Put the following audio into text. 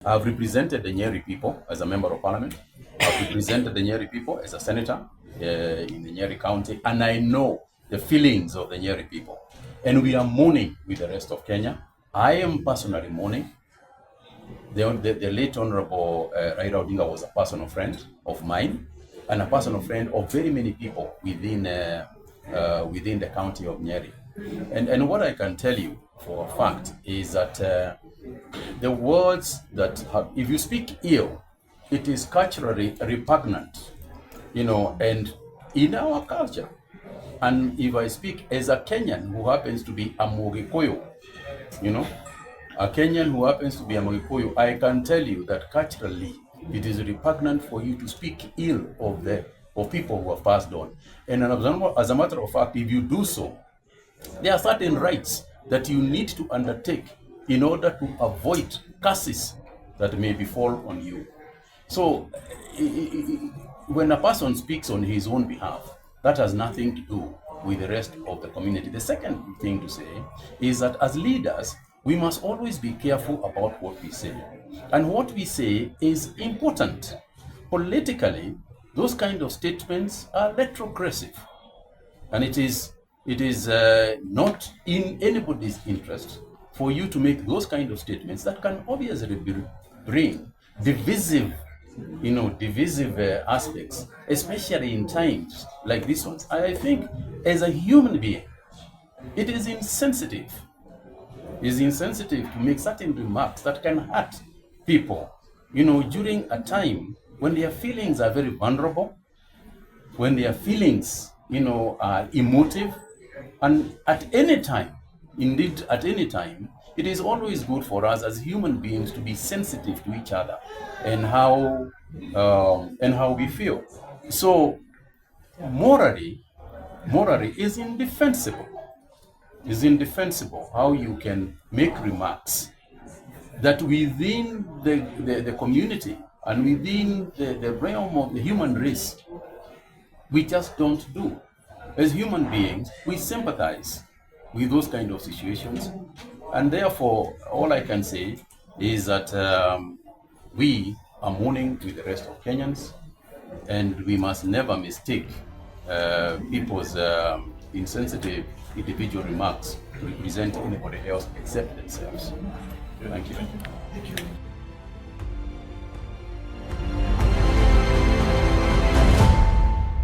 I've represented the Nyeri people as a member of parliament. I've represented the Nyeri people as a senator in the Nyeri County, and I know the feelings of the Nyeri people. And we are mourning with the rest of Kenya. I am personally mourning. The late Honorable Raila Odinga was a personal friend of mine and a personal friend of very many people within the county of Nyeri. And what I can tell you for a fact is that the words that if you speak ill, it is culturally repugnant, and in our culture. And if I speak as a Kenyan who happens to be a Mogikuyu, a Kenyan who happens to be a Mogikuyu, I can tell you that culturally it is repugnant for you to speak ill of people who have passed on. And as a matter of fact, if you do so, there are certain rights that you need to undertake in order to avoid curses that may befall on you. So when a person speaks on his own behalf, that has nothing to do with the rest of the community. The second thing to say is that as leaders, we must always be careful about what we say. And what we say is important. Politically, those kind of statements are retrogressive. And it is not in anybody's interest for you to make those kind of statements that can obviously bring divisive aspects, especially in times like this one. I think as a human being, it is insensitive. It's insensitive to make certain remarks that can hurt people, during a time when their feelings are very vulnerable, when their feelings, are emotive, and at any time, indeed at any time, it is always good for us as human beings to be sensitive to each other and how we feel. So morally is indefensible. Is indefensible how you can make remarks that within the community and within the realm of the human race, we just don't do. As human beings, we sympathize with those kind of situations. And therefore, all I can say is that we are mourning with the rest of Kenyans, and we must never mistake people's insensitive individual remarks to represent anybody else except themselves. Thank you. Thank you.